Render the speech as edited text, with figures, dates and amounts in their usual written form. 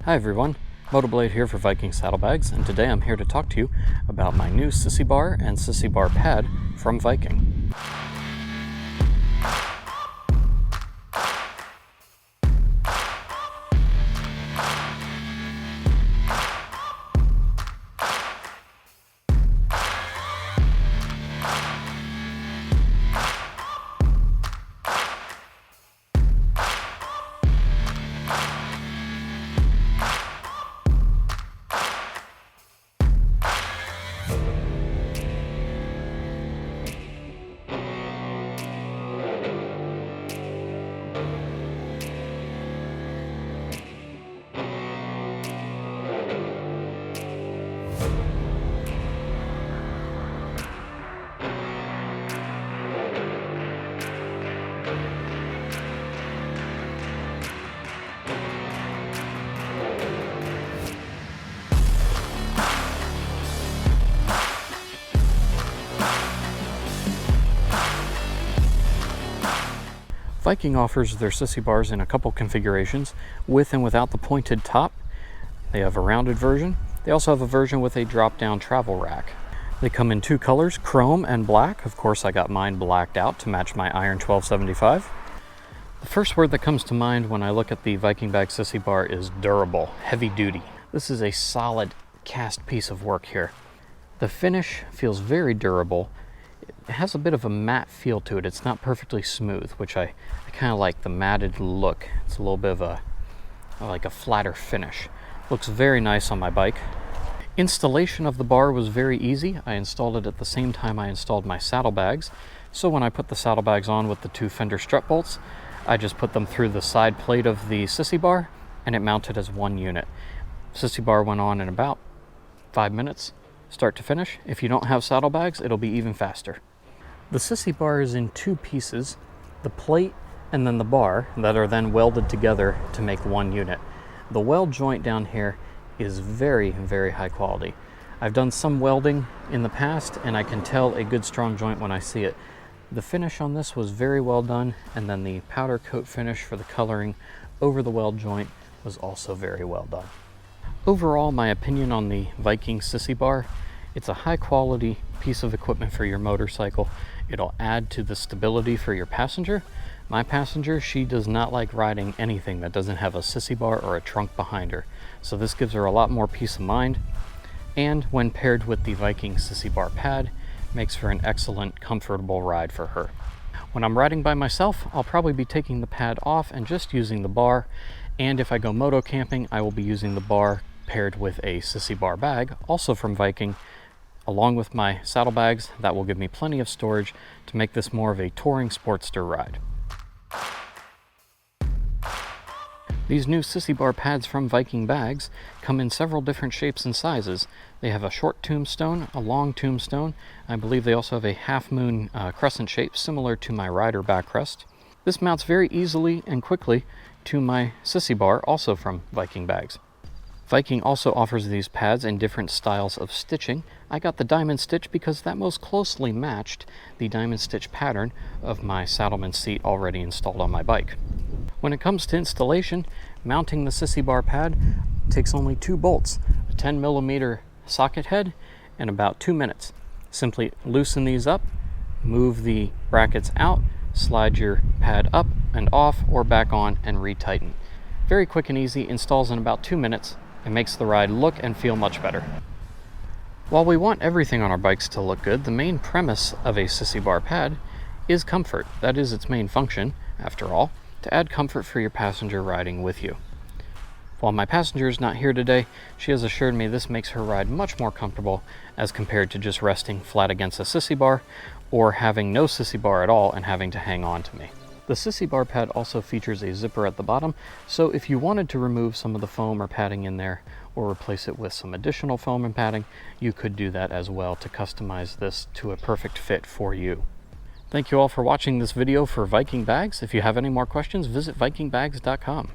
Hi everyone, Motoblade here for Viking Saddlebags, and today I'm here to talk to you about my new Sissy bar and Sissy bar pad from Viking. Viking offers their Sissy bars in a couple configurations, with and without the pointed top. They have a rounded version. They also have a version with a drop-down travel rack. They come in two colors, chrome and black. Of course, I got mine blacked out to match my Iron 1275. The first word that comes to mind when I look at the Vikingbags Sissy bar is durable, heavy duty. This is a solid cast piece of work here. The finish feels very durable. It has a bit of a matte feel to it. It's not perfectly smooth, which I kind of like the matted look. It's a little bit of a flatter finish. Looks very nice on my bike. Installation of the bar was very easy. I installed it at the same time I installed my saddlebags. So when I put the saddlebags on with the two fender strut bolts, I just put them through the side plate of the Sissy bar and it mounted as one unit. Sissy bar went on in about 5 minutes, start to finish. If you don't have saddlebags, it'll be even faster. The Sissy bar is in two pieces, the plate and then the bar, that are then welded together to make one unit. The weld joint down here is very, very high quality. I've done some welding in the past and I can tell a good strong joint when I see it. The finish on this was very well done, and then the powder coat finish for the coloring over the weld joint was also very well done. Overall, my opinion on the Viking Sissy bar, it's a high quality piece of equipment for your motorcycle. It'll add to the stability for your passenger. My passenger, she does not like riding anything that doesn't have a Sissy bar or a trunk behind her. So this gives her a lot more peace of mind. And when paired with the Viking Sissy bar pad, makes for an excellent, comfortable ride for her. When I'm riding by myself, I'll probably be taking the pad off and just using the bar. And if I go moto camping, I will be using the bar paired with a Sissy bar bag, also from Viking, along with my saddlebags. That will give me plenty of storage to make this more of a touring Sportster ride. These new Sissy bar pads from Vikingbags come in several different shapes and sizes. They have a short tombstone, a long tombstone. I believe they also have a half moon crescent shape similar to my rider backrest. This mounts very easily and quickly to my Sissy bar, also from Vikingbags. Viking also offers these pads in different styles of stitching. I got the diamond stitch because that most closely matched the diamond stitch pattern of my Saddleman seat already installed on my bike. When it comes to installation, mounting the Sissy bar pad takes only 2 bolts, a 10mm socket head, and about 2 minutes. Simply loosen these up, move the brackets out, slide your pad up and off or back on, and retighten. Very quick and easy, installs in about 2 minutes, and makes the ride look and feel much better. While we want everything on our bikes to look good, the main premise of a Sissy bar pad is comfort. That is its main function, after all, to add comfort for your passenger riding with you. While my passenger is not here today, she has assured me this makes her ride much more comfortable as compared to just resting flat against a Sissy bar or having no Sissy bar at all and having to hang on to me. The Sissy bar pad also features a zipper at the bottom, so if you wanted to remove some of the foam or padding in there or replace it with some additional foam and padding, you could do that as well to customize this to a perfect fit for you. Thank you all for watching this video for Vikingbags. If you have any more questions, visit vikingbags.com.